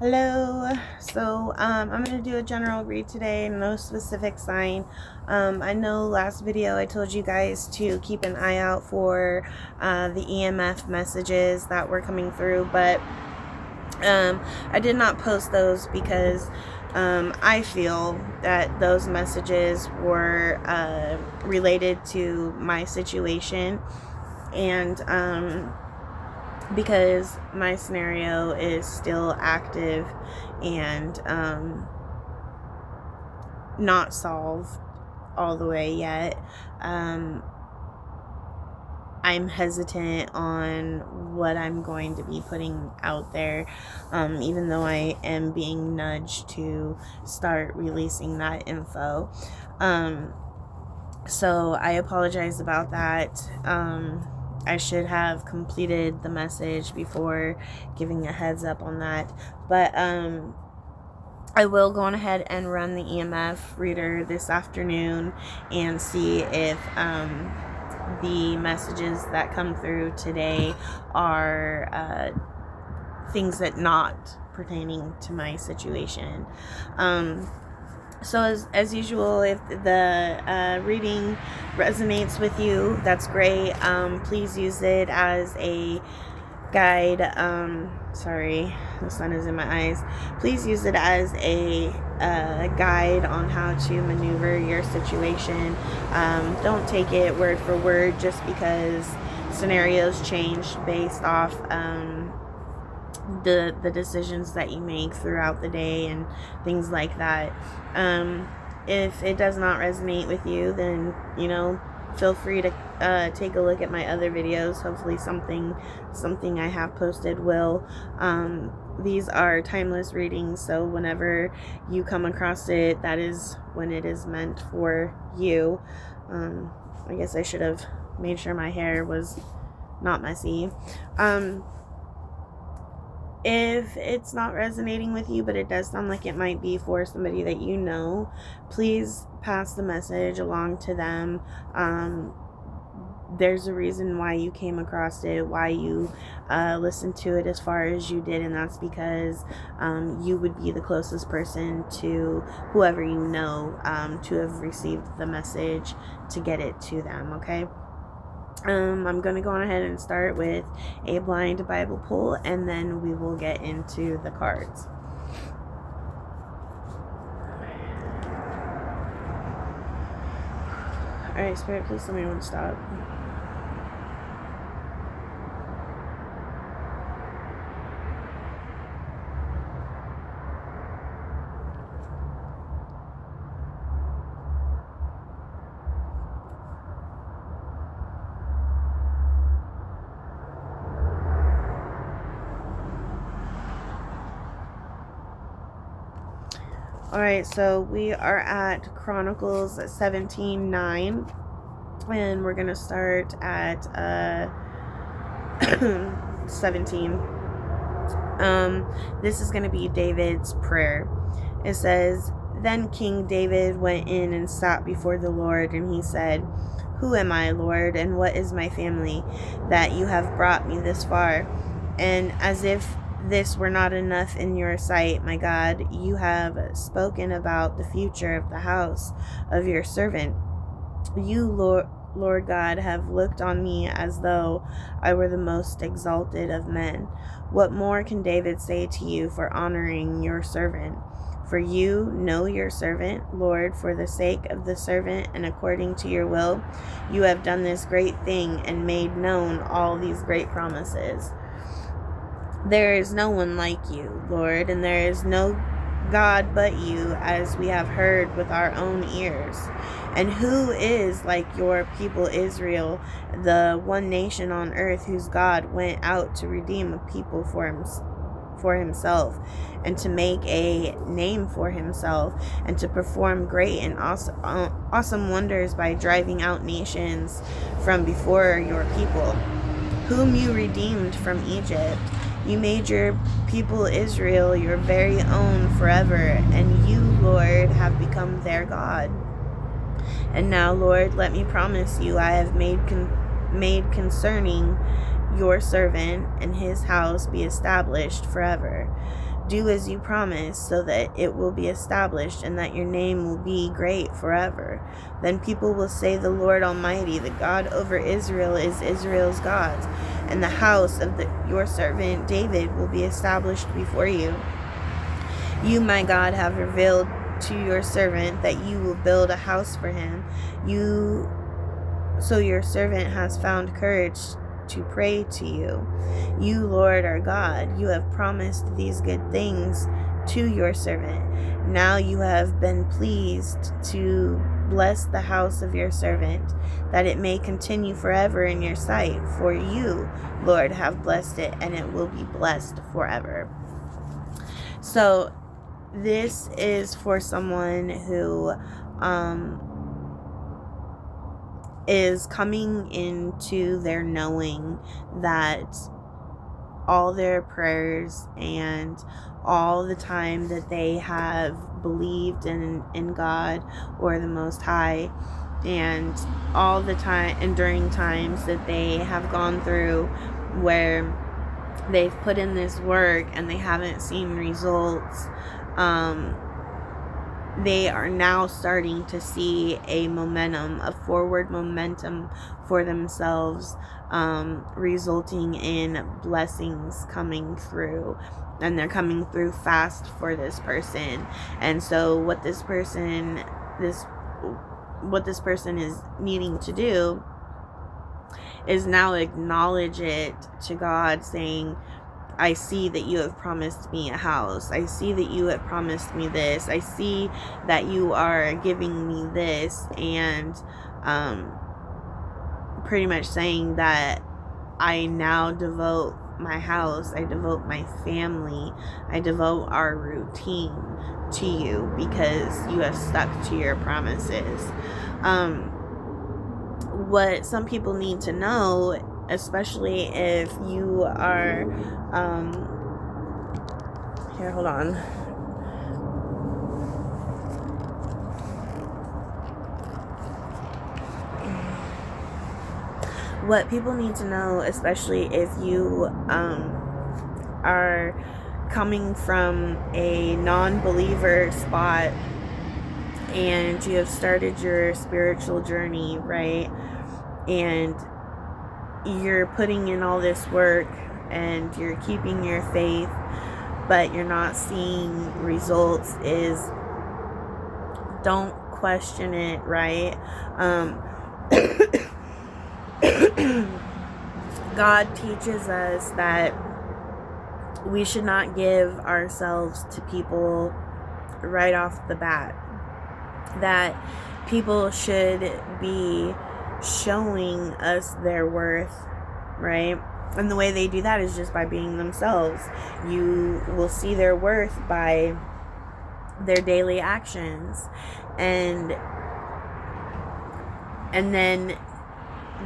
Hello. I'm going to do a general read today, no specific sign. I know last video I told you guys to keep an eye out for the EMF messages that were coming through, but I did not post those because I feel that those messages were related to my situation, and because my scenario is still active and not solved all the way yet. I'm hesitant on what I'm going to be putting out there, even though I am being nudged to start releasing that info. So I apologize about that. I should have completed the message before giving a heads up on that. But I will go on ahead and run the EMF reader this afternoon and see if the messages that come through today are things that not pertaining to my situation. So as usual, if the reading resonates with you, that's great. Please use it as a guide. Sorry, the sun is in my eyes. Please use it as a guide on how to maneuver your situation. Don't take it word for word just because scenarios change based off the decisions that you make throughout the day and things like that. If it does not resonate with you, then feel free to take a look at my other videos. Hopefully something I have posted will. These are timeless readings, so whenever you come across it, that is when it is meant for you. I guess I should have made sure my hair was not messy. If it's not resonating with you, but it does sound like it might be for somebody that you know, please pass the message along to them. There's a reason why you came across it, why you listened to it as far as you did, and that's because you would be the closest person to whoever you know to have received the message to get it to them, okay? I'm going to go on ahead and start with a blind Bible pull, and then we will get into the cards. Alright, Spirit, please tell me when to stop. Alright, so we are at Chronicles 17:9, and we're going to start at 17. This is going to be David's prayer. It says, "Then King David went in and sat before the Lord, and he said, 'Who am I, Lord, and what is my family, that you have brought me this far? And as if this were not enough in your sight, my God, you have spoken about the future of the house of your servant. You, Lord God, have looked on me as though I were the most exalted of men. What more can David say to you for honoring your servant? For you know your servant, Lord, for the sake of the servant and according to your will, you have done this great thing and made known all these great promises. There is no one like you, Lord, and there is no God but you, as we have heard with our own ears. And who is like your people Israel, the one nation on earth whose God went out to redeem a people for himself, and to make a name for himself, and to perform great and awesome wonders by driving out nations from before your people, whom you redeemed from Egypt. You made your people Israel your very own forever, and you, Lord, have become their God. And now, Lord, let me promise you I have made concerning your servant and his house be established forever. Do as you promised, so that it will be established and that your name will be great forever. Then people will say, the Lord Almighty, the God over Israel, is Israel's God, and the house of your servant David will be established before you. You, my God, have revealed to your servant that you will build a house for him. So your servant has found courage to pray to you. You, Lord, our God, you have promised these good things to your servant. Now you have been pleased to bless the house of your servant, that it may continue forever in your sight. For you, Lord, have blessed it, and it will be blessed forever. So this is for someone who is coming into their knowing that all their prayers and all the time that they have believed in God or the Most High, and all the time and during times that they have gone through where they've put in this work and they haven't seen results, they are now starting to see a forward momentum for themselves, resulting in blessings coming through, and they're coming through fast for this person. And so what this person is needing to do is now acknowledge it to God, saying, I see that you have promised me a house. I see that you have promised me this. I see that you are giving me this. And pretty much saying that I now devote my house, I devote my family, I devote our routine to you, because you have stuck to your promises. What some people need to know, especially if you are here, hold on. What people need to know, especially if you are coming from a non-believer spot and you have started your spiritual journey, right? And you're putting in all this work and you're keeping your faith, but you're not seeing results, is don't question it, right? God teaches us that we should not give ourselves to people right off the bat, that people should be showing us their worth, right? And the way they do that is just by being themselves. You will see their worth by their daily actions, and then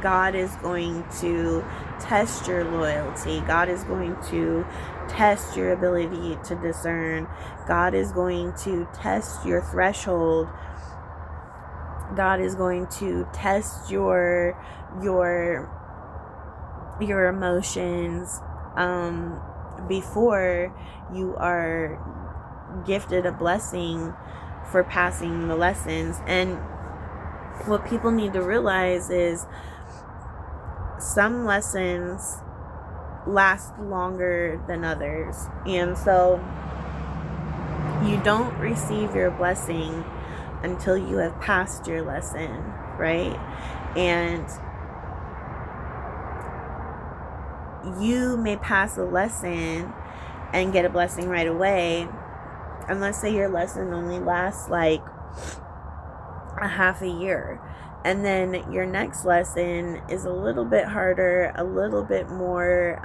God is going to test your loyalty. God is going to test your ability to discern. God is going to test your threshold. God is going to test your emotions before you are gifted a blessing for passing the lessons. And what people need to realize is some lessons last longer than others, and so you don't receive your blessing until you have passed your lesson, right? And you may pass a lesson and get a blessing right away, and let's say your lesson only lasts like a half a year, and then your next lesson is a little bit harder, a little bit more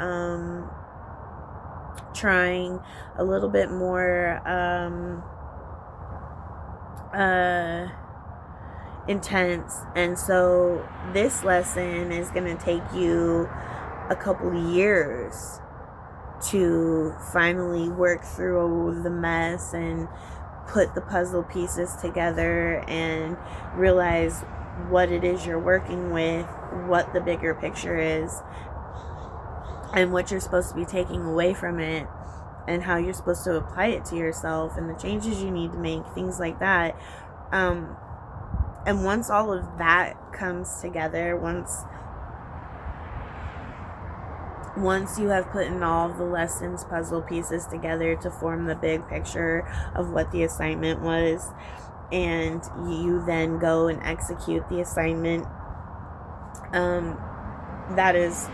trying, a little bit more intense. And so this lesson is going to take you a couple years to finally work through the mess and put the puzzle pieces together and realize what it is you're working with, what the bigger picture is, and what you're supposed to be taking away from it, and how you're supposed to apply it to yourself and the changes you need to make, things like that. And once all of that comes together, once you have put in all of the lessons, puzzle pieces together to form the big picture of what the assignment was, and you then go and execute the assignment, that is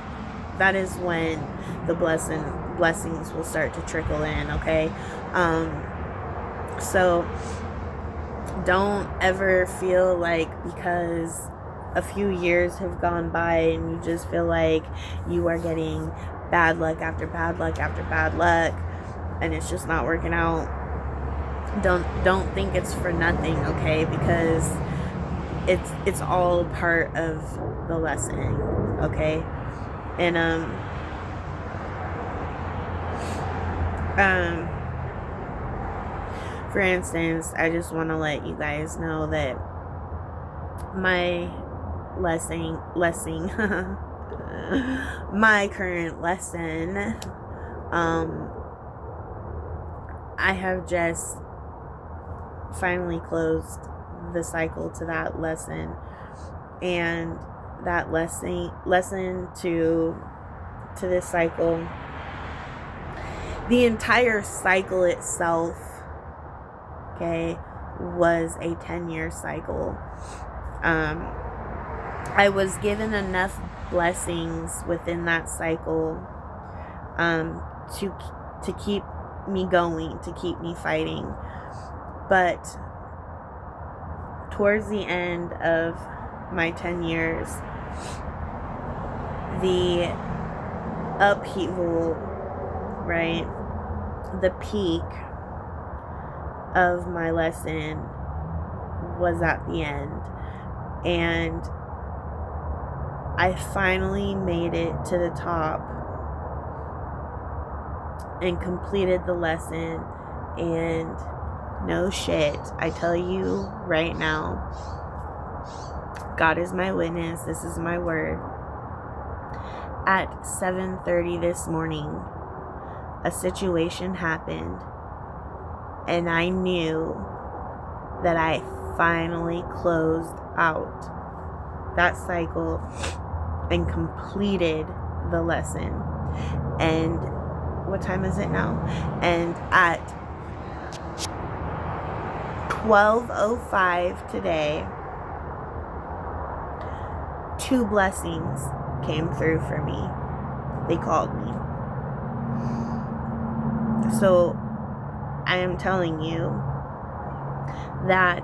when the blessings will start to trickle in, okay? So don't ever feel like because a few years have gone by and you just feel like you are getting bad luck after bad luck after bad luck and it's just not working out. Don't think it's for nothing, okay? Because it's all part of the lesson, okay? And for instance, I just want to let you guys know that my my current lesson, I have just finally closed the cycle to that lesson, and that lesson to this cycle, the entire cycle itself, okay, was a 10-year cycle. I was given enough blessings within that cycle to keep me going, to keep me fighting. But towards the end of my 10 years, the upheaval, right, the peak of my lesson was at the end, and I finally made it to the top and completed the lesson. And no shit, I tell you right now, God is my witness, this is my word. At 7:30 this morning, a situation happened, and I knew that I finally closed out that cycle and completed the lesson. And what time is it now? And at 12:05 today, 2 blessings came through for me. They called me. So I am telling you that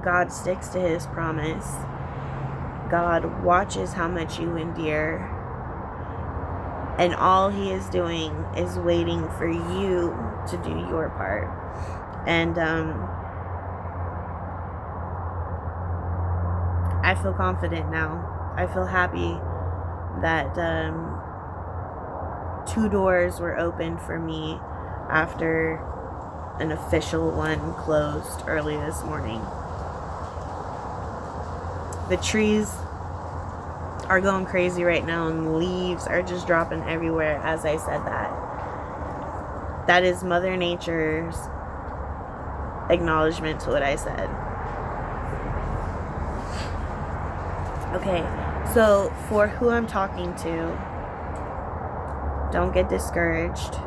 God sticks to his promise. God watches how much you endure, and all he is doing is waiting for you to do your part. And I feel confident now. I feel happy that 2 doors were opened for me after an official one closed early this morning. The trees are going crazy right now, and leaves are just dropping everywhere as I said that. That is Mother Nature's acknowledgement to what I said. Okay, so for who I'm talking to, don't get discouraged.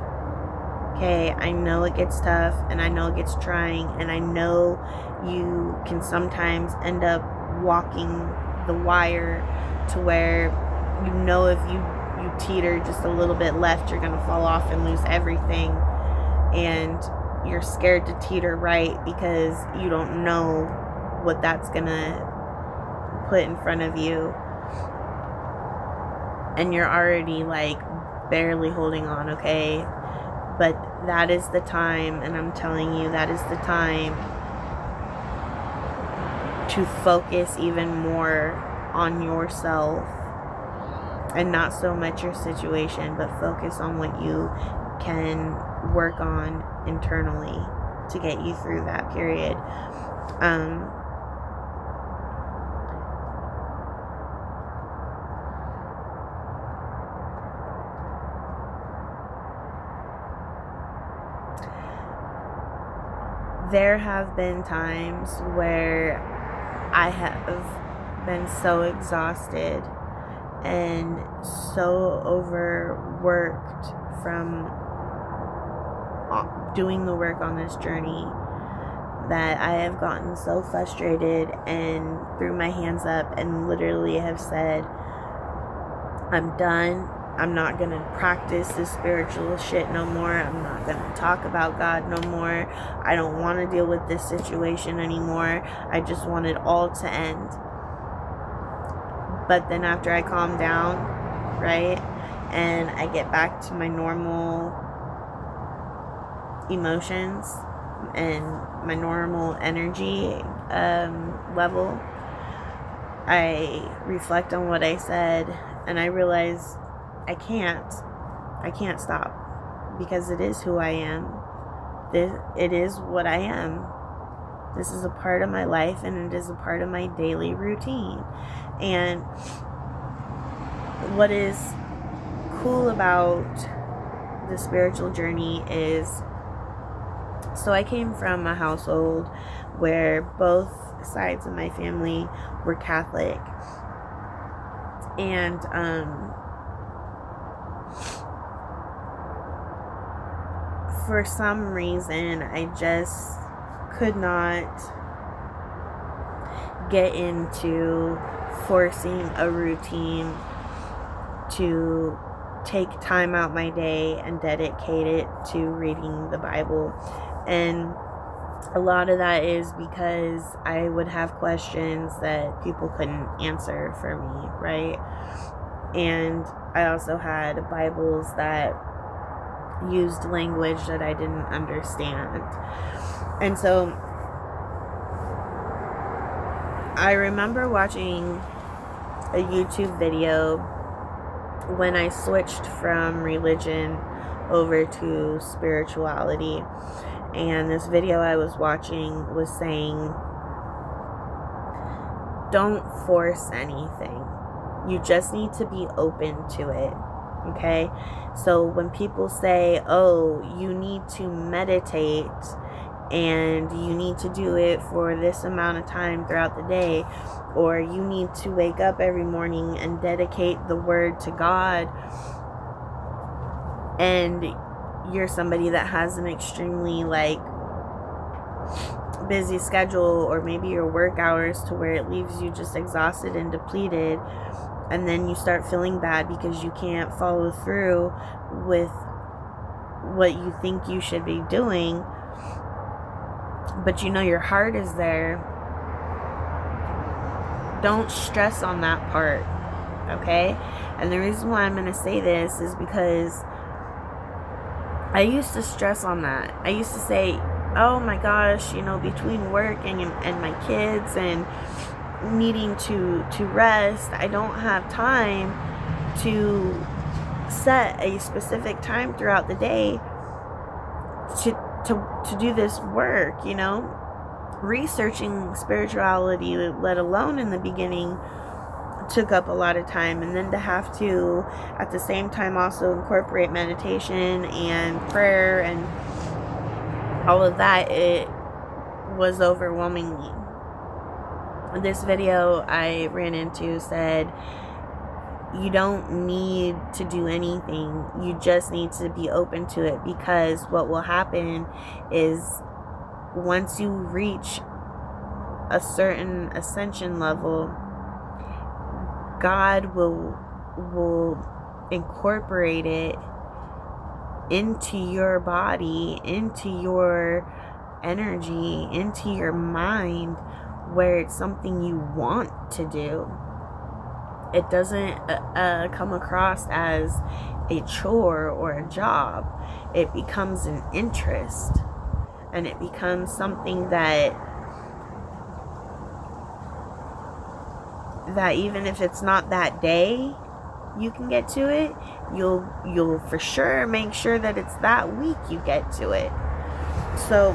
Okay, I know it gets tough, and I know it gets trying, and I know you can sometimes end up walking the wire to where you know if you teeter just a little bit left, you're gonna fall off and lose everything, and you're scared to teeter right because you don't know what that's gonna put in front of you, and you're already like barely holding on, okay? But that is the time, and I'm telling you, that is the time to focus even more on yourself and not so much your situation, but focus on what you can work on internally to get you through that period. there have been times where I have been so exhausted and so overworked from doing the work on this journey that I have gotten so frustrated and threw my hands up and literally have said, I'm done. I'm not going to practice this spiritual shit no more. I'm not going to talk about God no more. I don't want to deal with this situation anymore. I just want it all to end. But then after I calm down, right, and I get back to my normal emotions and my normal energy level, I reflect on what I said, and I realize I can't stop, because it is who I am. It is what I am. This is a part of my life, and it is a part of my daily routine. And what is cool about the spiritual journey is, so I came from a household where both sides of my family were Catholic. And for some reason, I just could not get into forcing a routine to take time out my day and dedicate it to reading the Bible. And a lot of that is because I would have questions that people couldn't answer for me, right? And I also had Bibles that used language that I didn't understand. And so I remember watching a YouTube video when I switched from religion over to spirituality. And this video I was watching was saying, don't force anything. You just need to be open to it. Okay? So when people say, oh, you need to meditate and you need to do it for this amount of time throughout the day, or you need to wake up every morning and dedicate the word to God, and you're somebody that has an extremely busy schedule, or maybe your work hours to where it leaves you just exhausted and depleted, and then you start feeling bad because you can't follow through with what you think you should be doing, but you know your heart is there. Don't stress on that part, okay? And the reason why I'm going to say this is because I used to stress on that. I used to say, oh my gosh, between work and my kids and needing to rest, I don't have time to set a specific time throughout the day to do this work. Researching spirituality, let alone in the beginning, took up a lot of time, and then to have to at the same time also incorporate meditation and prayer and all of that, it was overwhelming me. This video I ran into said, you don't need to do anything, you just need to be open to it, because what will happen is once you reach a certain ascension level, God will incorporate it into your body, into your energy, into your mind, where it's something you want to do. It doesn't come across as a chore or a job. It becomes an interest, and it becomes something that even if it's not that day you can get to it, you'll for sure make sure that it's that week you get to it. So,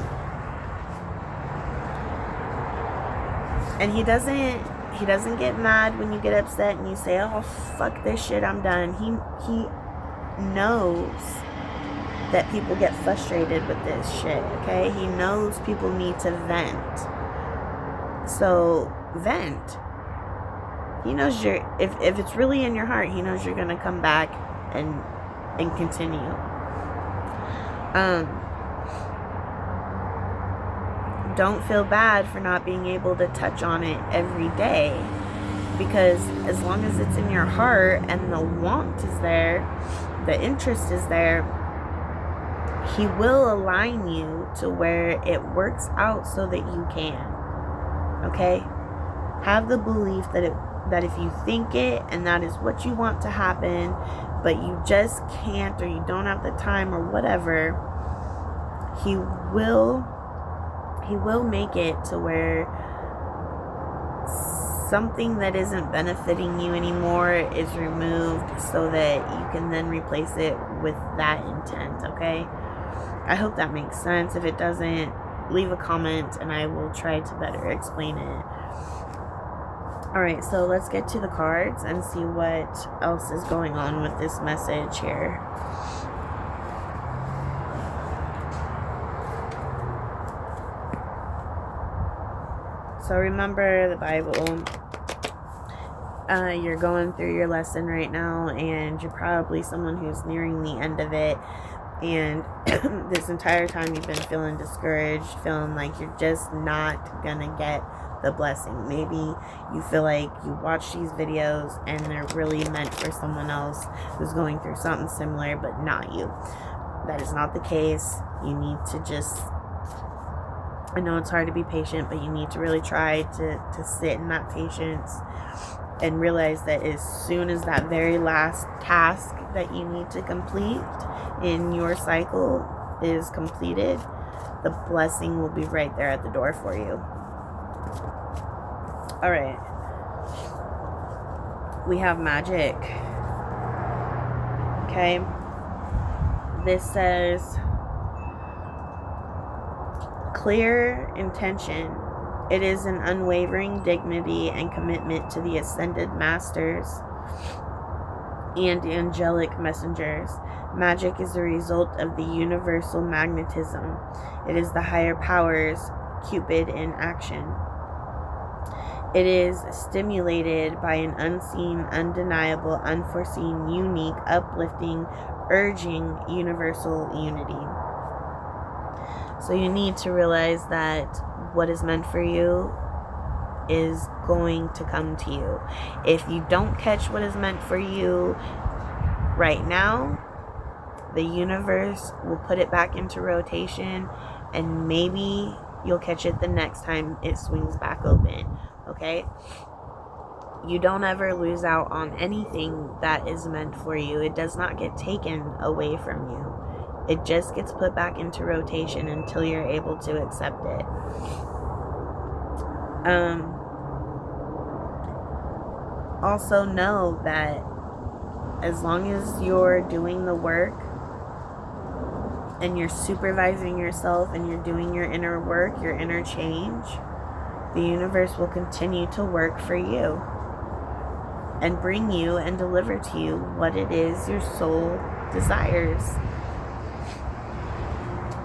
and he doesn't get mad when you get upset and you say, oh fuck this shit, I'm done. He knows that people get frustrated with this shit, okay? He knows people need to vent. So, vent. He knows if it's really in your heart, he knows you're going to come back and continue. Don't feel bad for not being able to touch on it every day, because as long as it's in your heart and the want is there, the interest is there, he will align you to where it works out so that you can. Okay? Have the belief that if you think it and that is what you want to happen, but you just can't, or you don't have the time or whatever, he will make it to where something that isn't benefiting you anymore is removed so that you can then replace it with that intent, okay? I hope that makes sense. If it doesn't, leave a comment and I will try to better explain it. Alright, so let's get to the cards and see what else is going on with this message here. So remember the Bible. You're going through your lesson right now, and you're probably someone who's nearing the end of it. And this entire time you've been feeling discouraged, feeling like you're just not gonna get the blessing. Maybe you feel like you watch these videos and they're really meant for someone else who's going through something similar, but not you. That is not the case. You need to just, I know it's hard to be patient, but you need to really try to sit in that patience and realize that as soon as that very last task that you need to complete in your cycle is completed, the blessing will be right there at the door for you. All right. We have magic. Okay. This says clear intention. It is an unwavering dignity and commitment to the ascended masters and angelic messengers. Magic is the result of the universal magnetism. It is the higher powers, Cupid in action. It is stimulated by an unseen, undeniable, unforeseen, unique, uplifting, urging universal unity. So you need to realize that what is meant for you is going to come to you. If you don't catch what is meant for you right now, the universe will put it back into rotation, and maybe you'll catch it the next time it swings back open. Okay? You don't ever lose out on anything that is meant for you. It does not get taken away from you. It just gets put back into rotation until you're able to accept it. Also know that as long as you're doing the work and you're supervising yourself and you're doing your inner work, your inner change, the universe will continue to work for you and bring you and deliver to you what it is your soul desires.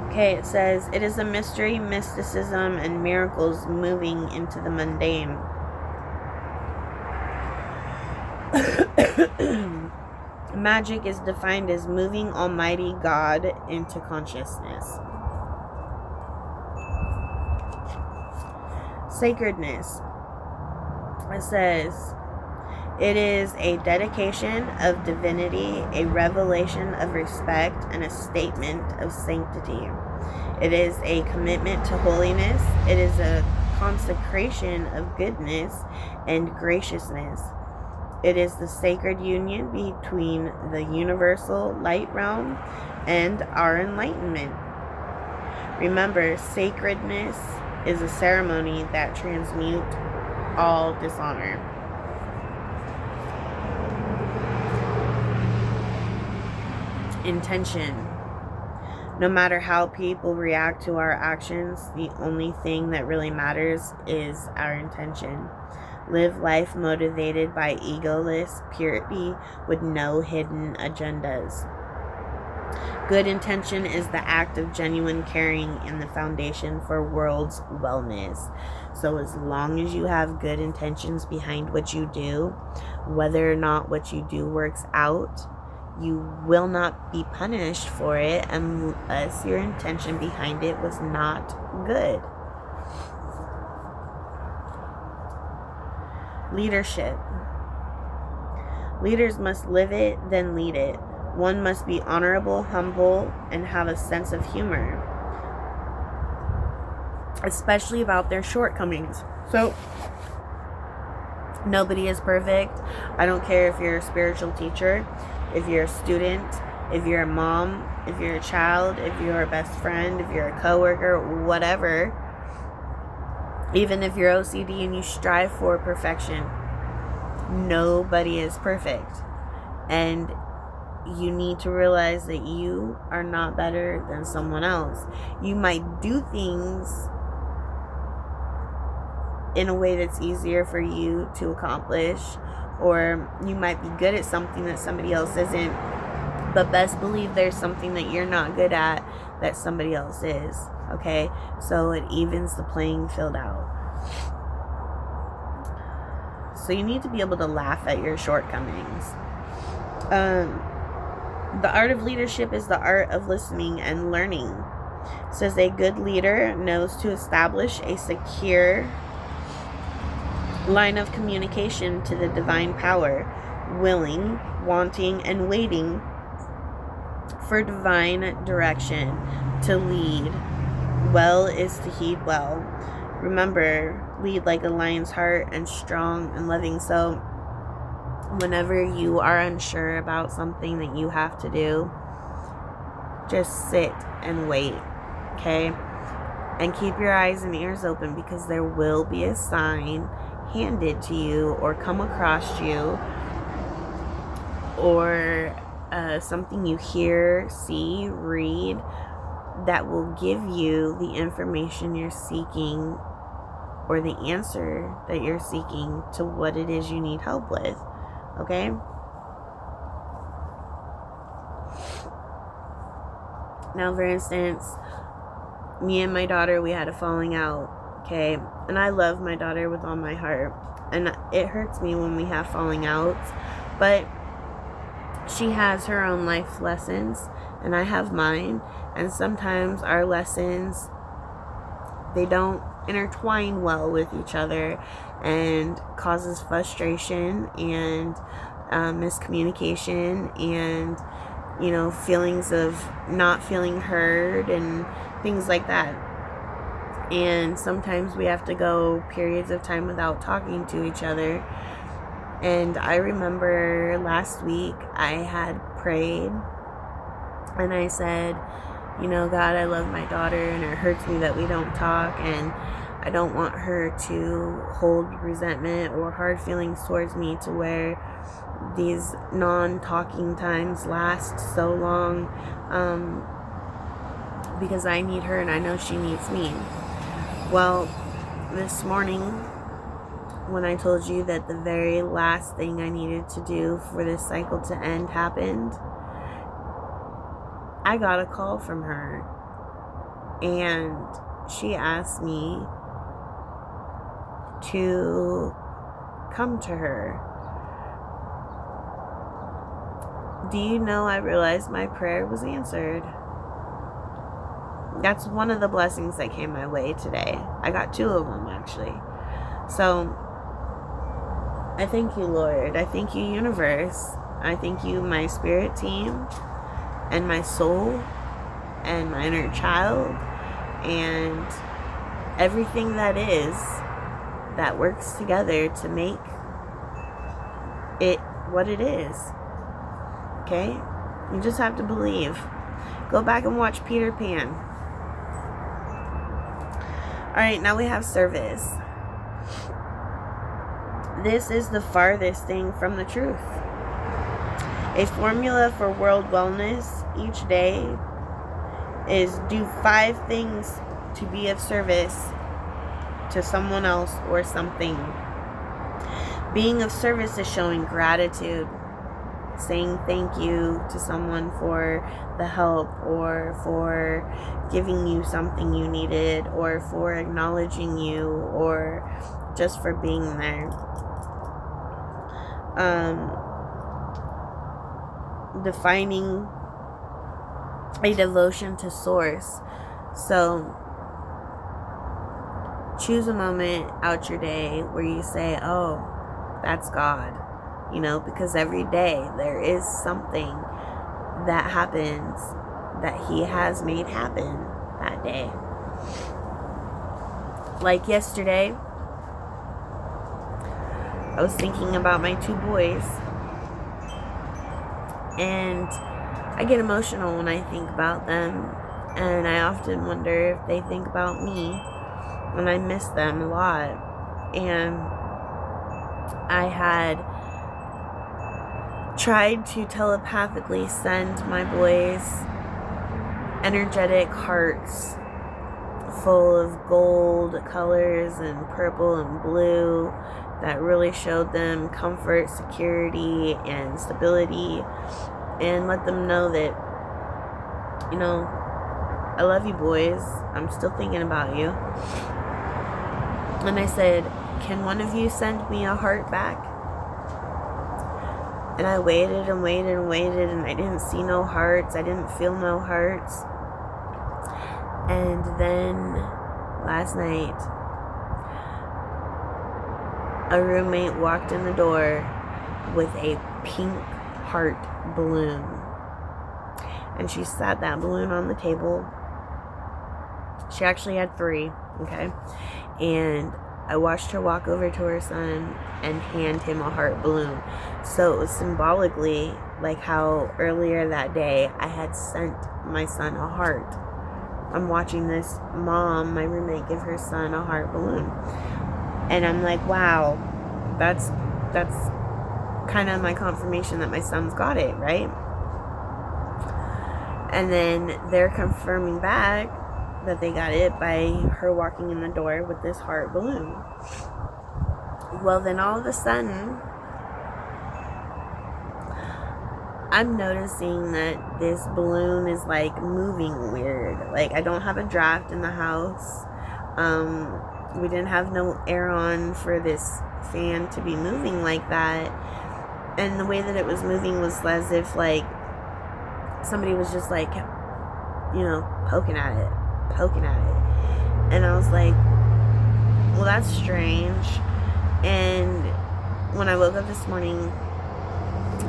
Okay, it says, it is a mystery, mysticism, and miracles moving into the mundane. Magic is defined as moving Almighty God into consciousness. Sacredness. It says, it is a dedication of divinity, a revelation of respect, and a statement of sanctity. It is a commitment to holiness. It is a consecration of goodness and graciousness. It is the sacred union between the universal light realm and our enlightenment. Remember, sacredness is a ceremony that transmutes all dishonor. Intention. No matter how people react to our actions, the only thing that really matters is our intention. Live life motivated by egoless purity with no hidden agendas. Good intention is the act of genuine caring and the foundation for world's wellness. So as long as you have good intentions behind what you do, whether or not what you do works out, you will not be punished for it unless your intention behind it was not good. Leadership. Leaders must live it, then lead it. One must be honorable, humble, and have a sense of humor, especially about their shortcomings. So, nobody is perfect. I don't care if you're a spiritual teacher, if you're a student, if you're a mom, if you're a child, if you're a best friend, if you're a coworker, whatever. Even if you're OCD and you strive for perfection, nobody is perfect. And you need to realize that you are not better than someone else. You might do things in a way that's easier for you to accomplish, or you might be good at something that somebody else isn't, but best believe there's something that you're not good at that somebody else is, okay? So it evens the playing field out. So you need to be able to laugh at your shortcomings. The art of leadership is the art of listening and learning. It says a good leader knows to establish a secure line of communication to the divine power, willing, wanting, and waiting for divine direction. To lead well is to heed well. Remember, lead like a lion's heart and strong and loving. So whenever you are unsure about something that you have to do, just sit and wait, okay? And keep your eyes and ears open, because there will be a sign handed to you or come across you, or something you hear, see, read, that will give you the information you're seeking, or the answer that you're seeking to what it is you need help with. Okay? Now, for instance, me and my daughter, we had a falling out, okay? And I love my daughter with all my heart. And it hurts me when we have falling outs. But she has her own life lessons, and I have mine. And sometimes our lessons, they don't intertwine well with each other, and causes frustration and miscommunication, and feelings of not feeling heard and things like that. And sometimes we have to go periods of time without talking to each other. And I remember last week I had prayed and I said, God, I love my daughter, and it hurts me that we don't talk, and I don't want her to hold resentment or hard feelings towards me to where these non-talking times last so long, because I need her and I know she needs me. Well, this morning, when I told you that the very last thing I needed to do for this cycle to end happened, I got a call from her, and she asked me to come to her. Do you know, I realized my prayer was answered. That's one of the blessings that came my way today. I got 2 of them, actually. So I thank you, Lord. I thank you, universe. I thank you, my spirit team, and my soul, and my inner child, and everything that is, that works together to make it what it is. Okay? You just have to believe. Go back and watch Peter Pan. Alright, now we have service. This is the farthest thing from the truth. A formula for world wellness each day is do 5 things to be of service to someone else or something. Being of service is showing gratitude, saying thank you to someone for the help, or for giving you something you needed, or for acknowledging you, or just for being there. Defining a devotion to Source. So choose a moment out your day where you say, oh, that's God, because every day there is something that happens that He has made happen that day. Like yesterday, I was thinking about my 2 boys, and I get emotional when I think about them, and I often wonder if they think about me, and I miss them a lot. And I had tried to telepathically send my boys energetic hearts full of gold colors and purple and blue that really showed them comfort, security, and stability, and let them know that, I love you, boys. I'm still thinking about you. And I said, can one of you send me a heart back? And I waited and waited and waited, and I didn't see no hearts. I didn't feel no hearts. And then last night, a roommate walked in the door with a pink heart balloon. And she sat that balloon on the table. She actually had 3, okay? And I watched her walk over to her son and hand him a heart balloon. So it was symbolically like how earlier that day I had sent my son a heart. I'm watching this mom, my roommate, give her son a heart balloon. And I'm like, wow, that's kind of my confirmation that my son's got it, right? And then they're confirming back that they got it by her walking in the door with this heart balloon. Well, then all of a sudden, I'm noticing that this balloon is like moving weird. Like, I don't have a draft in the house. We didn't have no air on for this fan to be moving like that. And the way that it was moving was as if like somebody was just like, poking at it. And I was like, well, that's strange. And when I woke up this morning,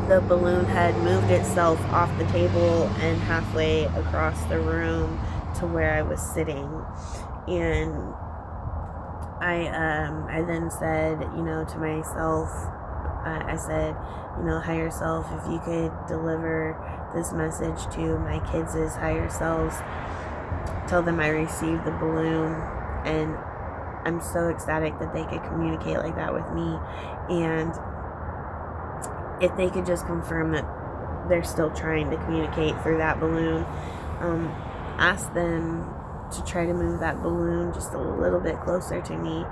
the balloon had moved itself off the table and halfway across the room to where I was sitting. And I then said, to myself, I said, higher self, if you could deliver this message to my kids' higher selves, tell them I received the balloon, and I'm so ecstatic that they could communicate like that with me. And if they could just confirm that they're still trying to communicate through that balloon, ask them to try to move that balloon just a little bit closer to me.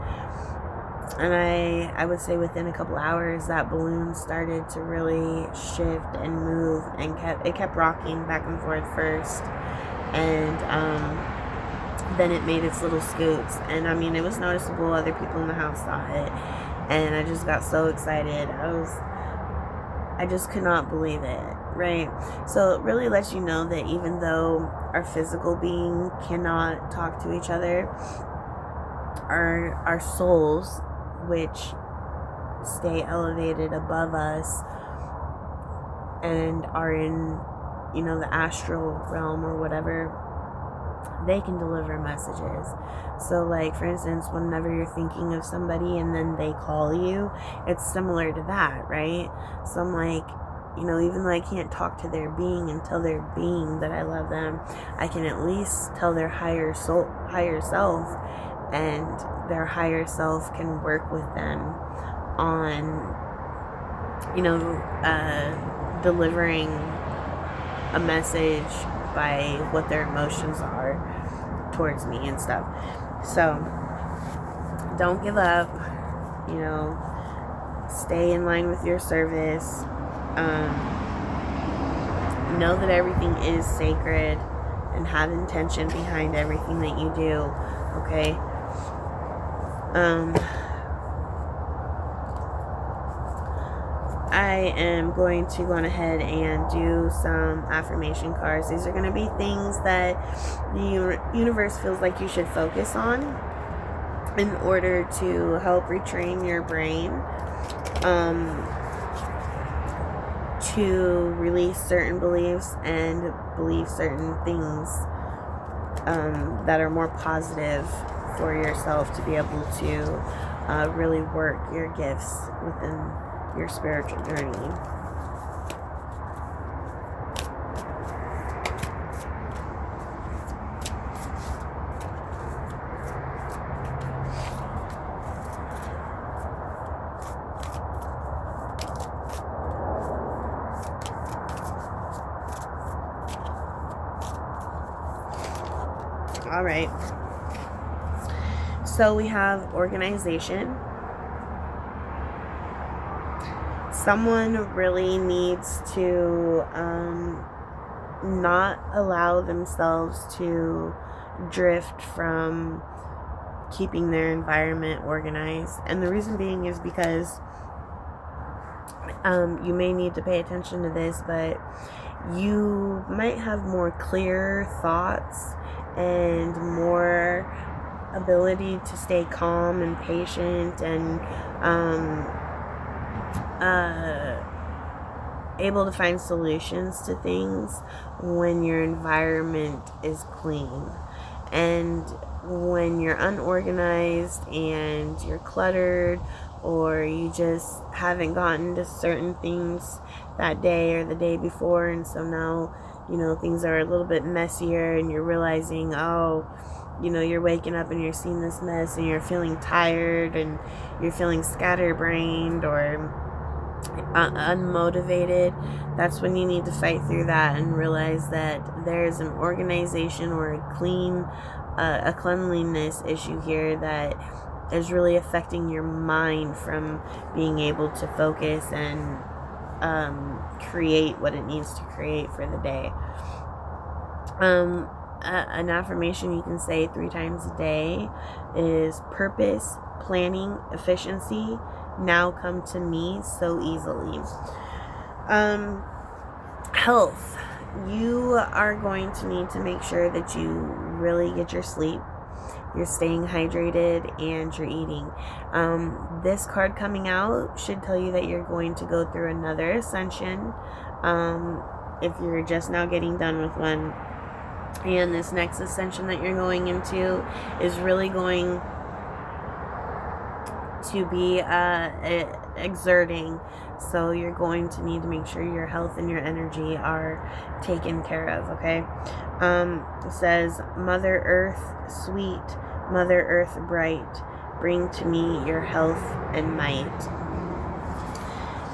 And I would say within a couple hours, that balloon started to really shift and move, and kept rocking back and forth first, and then it made its little scoots. And I mean, it was noticeable. Other people in the house saw it, and I just got so excited. I just could not believe it, right? So it really lets you know that even though our physical being cannot talk to each other, our souls, which stay elevated above us and are in, the astral realm or whatever, they can deliver messages. So like, for instance, whenever you're thinking of somebody and then they call you, it's similar to that, right? So I'm like, even though I can't talk to their being and tell their being that I love them, I can at least tell their higher self, and their higher self can work with them on, delivering a message by what their emotions are towards me and stuff. So don't give up, stay in line with your service. know that everything is sacred and have intention behind everything that you do, okay? I am going to go on ahead and do some affirmation cards. These are going to be things that the universe feels like you should focus on in order to help retrain your brain to release certain beliefs and believe certain things that are more positive for yourself to be able to really work your gifts within your spiritual journey. All right. So we have organization. Someone really needs to not allow themselves to drift from keeping their environment organized. And the reason being is because you may need to pay attention to this, but you might have more clear thoughts and more ability to stay calm and patient and able to find solutions to things when your environment is clean. And when you're unorganized and you're cluttered, or you just haven't gotten to certain things that day or the day before, and so now, you know, things are a little bit messier, and you're realizing, oh, you know, you're waking up and you're seeing this mess and you're feeling tired and you're feeling scatterbrained or unmotivated. That's when you need to fight through that and realize that there's an organization or a cleanliness issue here that is really affecting your mind from being able to focus and create what it needs to create for the day. An affirmation you can say 3 times a day is: purpose, planning, efficiency now come to me so easily. Health. You are going to need to make sure that you really get your sleep, you're staying hydrated, and you're eating. This card coming out should tell you that you're going to go through another ascension if you're just now getting done with one. And this next ascension that you're going into is really going to be exerting. So you're going to need to make sure your health and your energy are taken care of, okay? It says, Mother Earth sweet, Mother Earth bright, bring to me your health and might.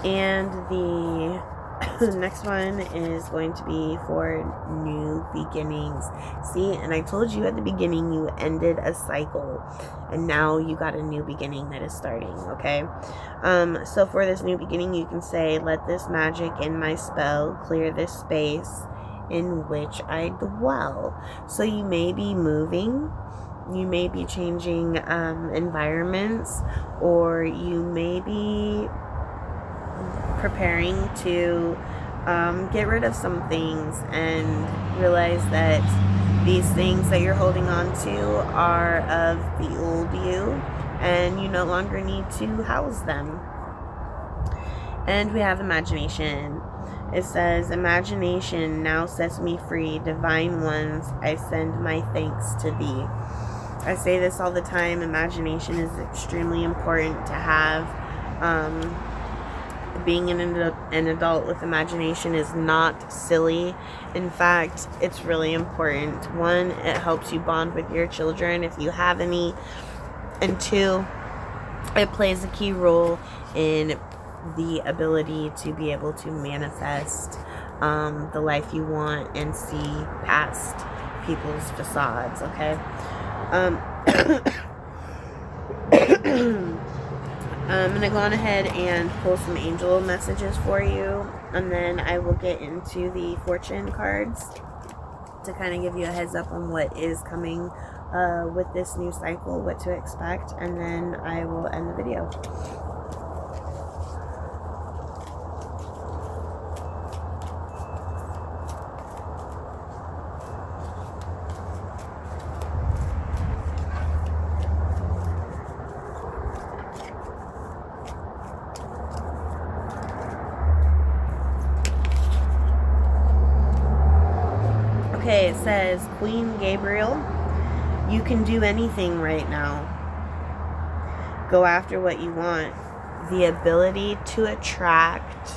And the next one is going to be for new beginnings. See, and I told you at the beginning you ended a cycle, and now you got a new beginning that is starting, okay? So for this new beginning, you can say, let this magic in my spell clear this space in which I dwell. So you may be moving, you may be changing environments, or you may be preparing to get rid of some things and realize that these things that you're holding on to are of the old you and you no longer need to house them. And we have imagination. It says, imagination now sets me free. Divine ones, I send my thanks to thee. I say this all the time. Imagination is extremely important to have. Being an adult with imagination is not silly. In fact, it's really important. 1, it helps you bond with your children if you have any. And 2, it plays a key role in the ability to be able to manifest the life you want and see past people's facades, okay? I'm going to go on ahead and pull some angel messages for you, and then I will get into the fortune cards to kind of give you a heads up on what is coming with this new cycle, what to expect, and then I will end the video. Okay, it says, Queen Gabriel, you can do anything right now. Go after what you want. The ability to attract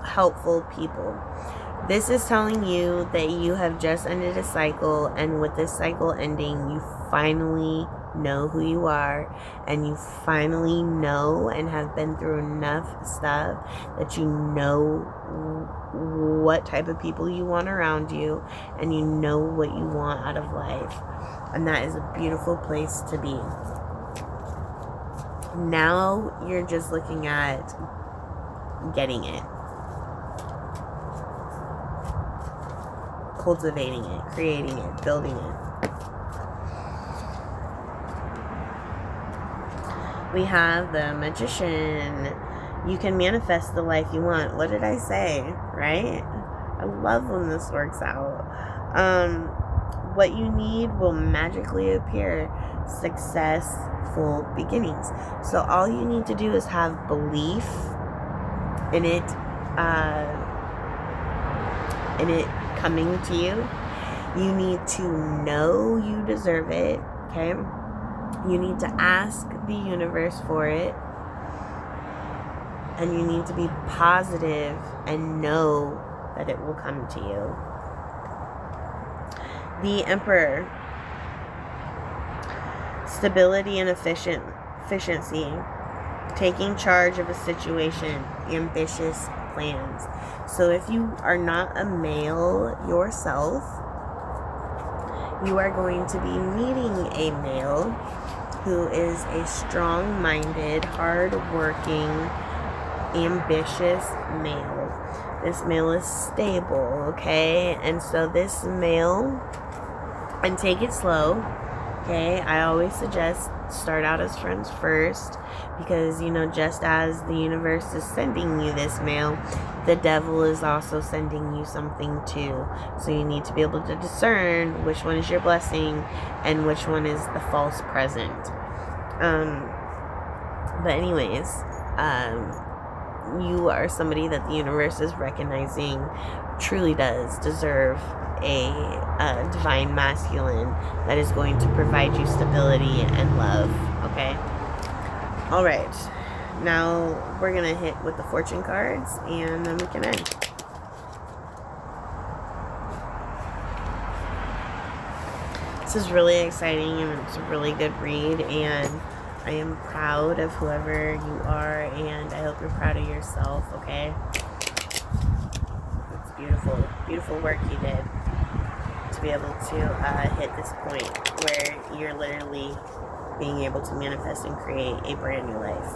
helpful people. This is telling you that you have just ended a cycle, and with this cycle ending, you finally know who you are, and you finally know and have been through enough stuff that you know what type of people you want around you, and you know what you want out of life. And that is a beautiful place to be. Now you're just looking at getting it, cultivating it, creating it, building it. We have the Magician. You can manifest the life you want. What did I say? Right? I love when this works out. What you need will magically appear. Successful beginnings. So all you need to do is have belief in it coming to you. You need to know you deserve it. Okay? You need to ask the universe for it. And you need to be positive and know that it will come to you. The Emperor. Stability and efficiency. Taking charge of a situation. Ambitious plans. So if you are not a male yourself, you are going to be meeting a male who is a strong-minded, hard-working, ambitious male. This male is stable, okay? And so this male, and take it slow, okay? I always suggest start out as friends first, because, you know, just as the universe is sending you this male, the devil is also sending you something too. So you need to be able to discern which one is your blessing and which one is the false present. But anyways, you are somebody that the universe is recognizing truly does deserve a divine masculine that is going to provide you stability and love. Okay? Alright. Now we're going to hit with the fortune cards, and then we can end. This is really exciting, and it's a really good read, and I am proud of whoever you are, and I hope you're proud of yourself, okay? It's beautiful, beautiful work you did to be able to hit this point where you're literally being able to manifest and create a brand new life.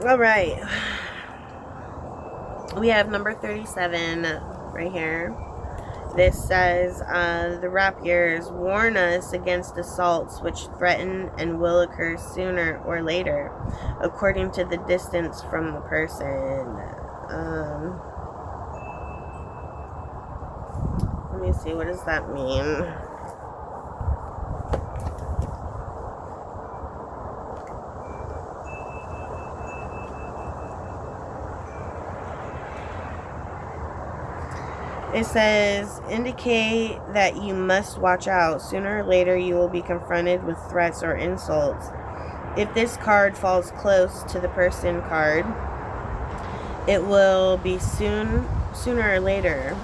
All right, we have number 37 right here. This says, the rapiers warn us against assaults which threaten and will occur sooner or later, according to the distance from the person. Let me see, what does that mean? It says, indicate that you must watch out. Sooner or later, you will be confronted with threats or insults. If this card falls close to the person card, it will be sooner or later.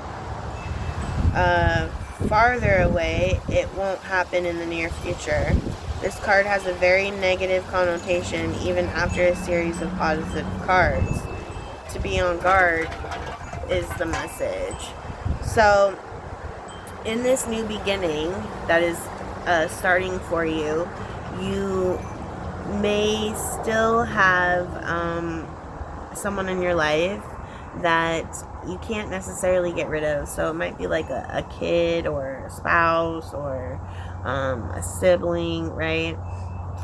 Farther away, it won't happen in the near future. This card has a very negative connotation even after a series of positive cards. To be on guard is the message. So, in this new beginning that is starting for you, you may still have someone in your life that you can't necessarily get rid of. So it might be like a kid or a spouse or a sibling, right?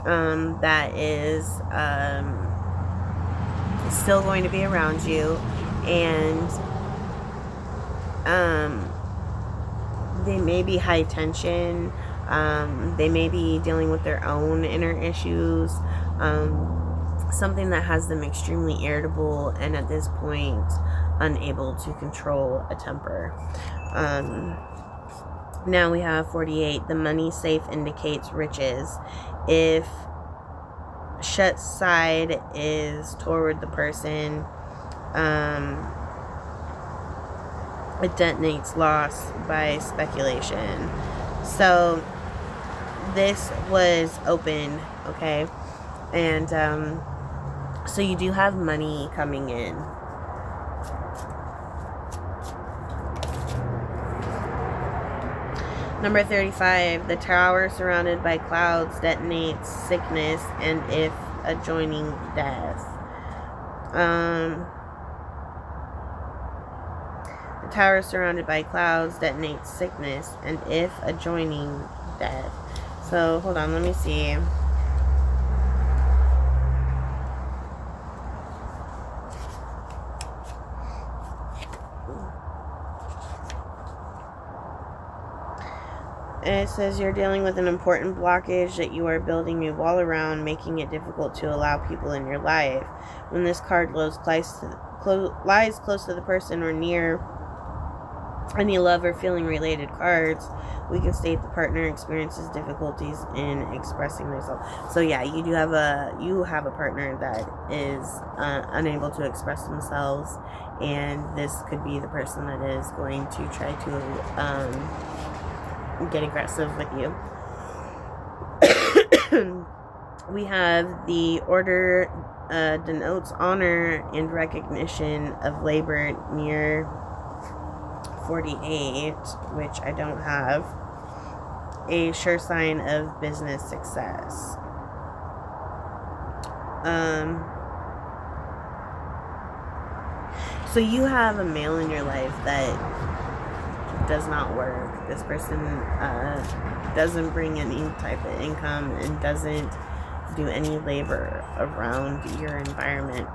That is still going to be around you, and they may be high tension. They may be dealing with their own inner issues. Something that has them extremely irritable and at this point unable to control a temper. Now we have 48. The money safe indicates riches. If shut side is toward the person, it detonates loss by speculation. So this was open, okay? And so you do have money coming in. Number 35, the tower surrounded by clouds detonates sickness and if adjoining death. The tower surrounded by clouds detonates sickness and if adjoining death. So, hold on, let me see. It says you're dealing with an important blockage that you are building a wall around, making it difficult to allow people in your life. When this card lies close to the person or near any love or feeling related cards, we can state the partner experiences difficulties in expressing themselves. So yeah, you have a partner that is unable to express themselves, and this could be the person that is going to try to get aggressive with you. We have the order denotes honor and recognition of labor near 48, which I don't have. A sure sign of business success. So you have a male in your life that does not work. This person doesn't bring any type of income and doesn't do any labor around your environment.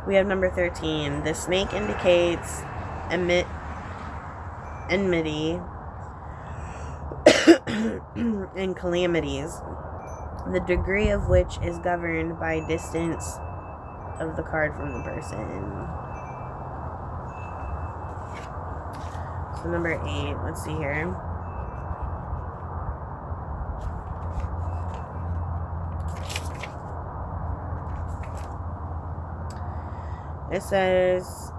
We have number 13. The snake indicates enmity and calamities, the degree of which is governed by distance of the card from the person. So number 8, let's see here. It says,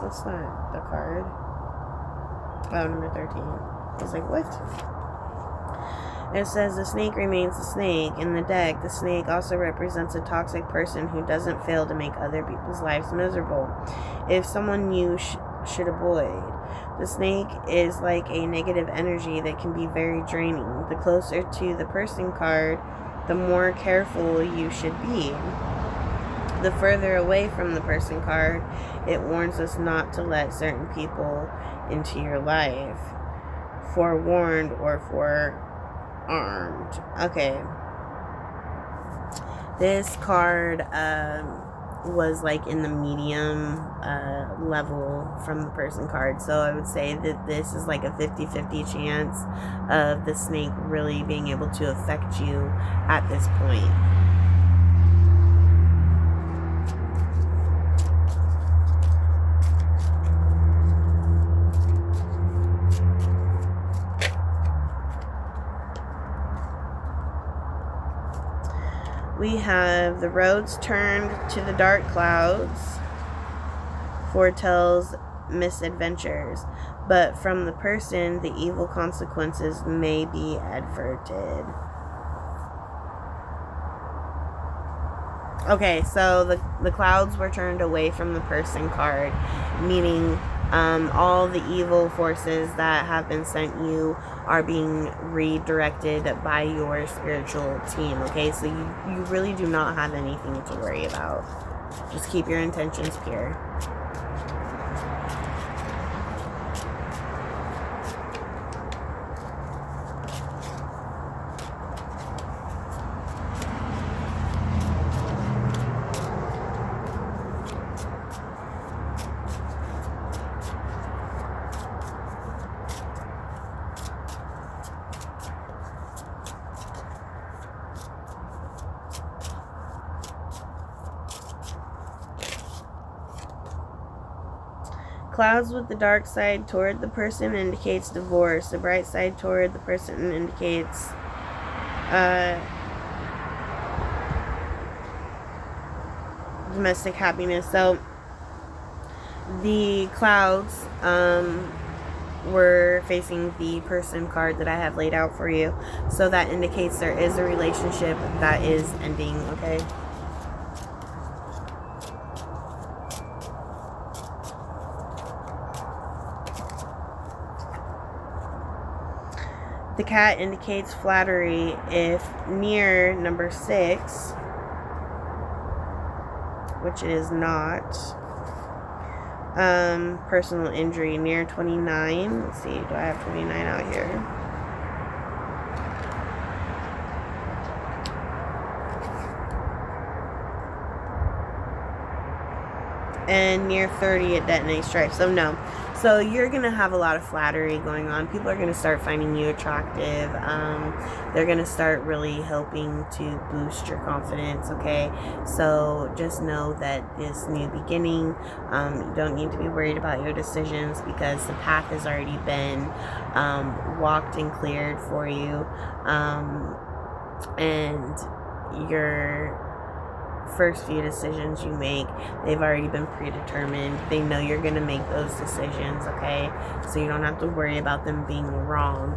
what's not the card? Oh, number 13. I was like, what? It says the snake remains the snake. In the deck, the snake also represents a toxic person who doesn't fail to make other people's lives miserable. If someone you should avoid. The snake is like a negative energy that can be very draining. The closer to the person card, the more careful you should be. The further away from the person card, it warns us not to let certain people into your life. Forewarned or forearmed. Okay. This card was like in the medium level from the person card. So I would say that this is like a 50-50 chance of the snake really being able to affect you at this point. we have the roads turned to the dark clouds, foretells misadventures, but from the person, the evil consequences may be averted. Okay, so the clouds were turned away from the person card, meaning all the evil forces that have been sent you are being redirected by your spiritual team, okay? So you really do not have anything to worry about. Just keep your intentions pure. Clouds with the dark side toward the person indicates divorce. The bright side toward the person indicates domestic happiness. So the clouds were facing the person card that I have laid out for you. So that indicates there is a relationship that is ending, okay? The cat indicates flattery if near number 6, which it is not. Personal injury near 29. Let's see, do I have 29 out here? And near 30 it detonates stripes. So no. So you're going to have a lot of flattery going on. People are going to start finding you attractive. They're going to start really helping to boost your confidence, okay? So just know that this new beginning, you don't need to be worried about your decisions because the path has already been walked and cleared for you. And your first few decisions you make, they've already been predetermined. They know you're going to make those decisions, okay? So you don't have to worry about them being wrong.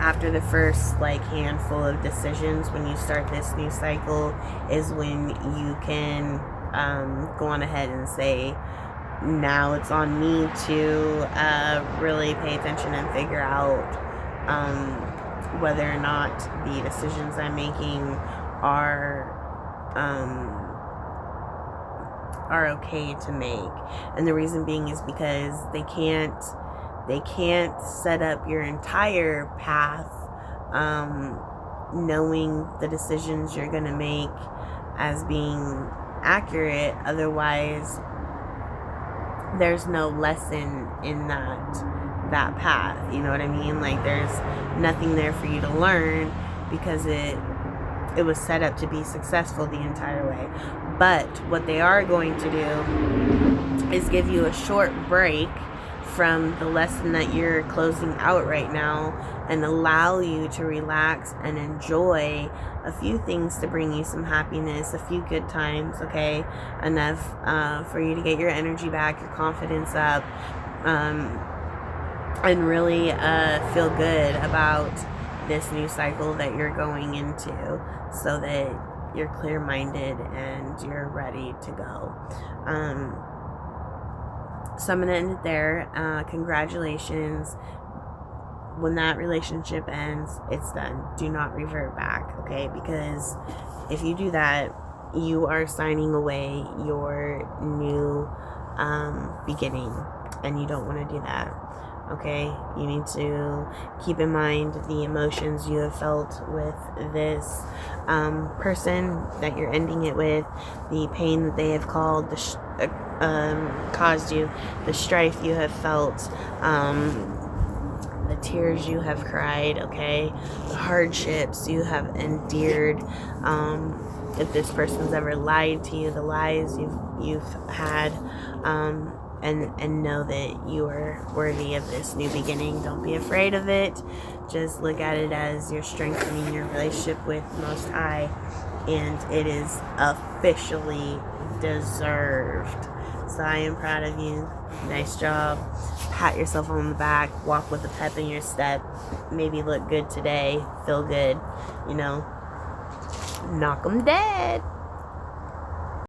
After the first handful of decisions, when you start this new cycle, is when you can go on ahead and say, now it's on me to really pay attention and figure out whether or not the decisions I'm making are okay to make. And the reason being is because they can't set up your entire path knowing the decisions you're going to make as being accurate. Otherwise there's no lesson in that path, you know what I mean? There's nothing there for you to learn because it was set up to be successful the entire way. But what they are going to do is give you a short break from the lesson that you're closing out right now and allow you to relax and enjoy a few things to bring you some happiness, a few good times, okay? Enough for you to get your energy back, your confidence up, and really feel good about this new cycle that you're going into, so that you're clear-minded and you're ready to go. So I'm going to end it there. Congratulations. When that relationship ends, it's done. Do not revert back, okay? Because if you do that, you are signing away your new beginning, and you don't want to do that. Okay, you need to keep in mind the emotions you have felt with this person that you're ending it with, the pain that they have caused you, the strife you have felt, the tears you have cried, okay, the hardships you have endured, if this person's ever lied to you, the lies you've had, and know that you are worthy of this new beginning. Don't be afraid of it. Just look at it as you're strengthening your relationship with Most High, and it is officially deserved. So I am proud of you. Nice job. Pat yourself on the back. Walk with a pep in your step. Maybe look good today. Feel good. Knock 'em dead.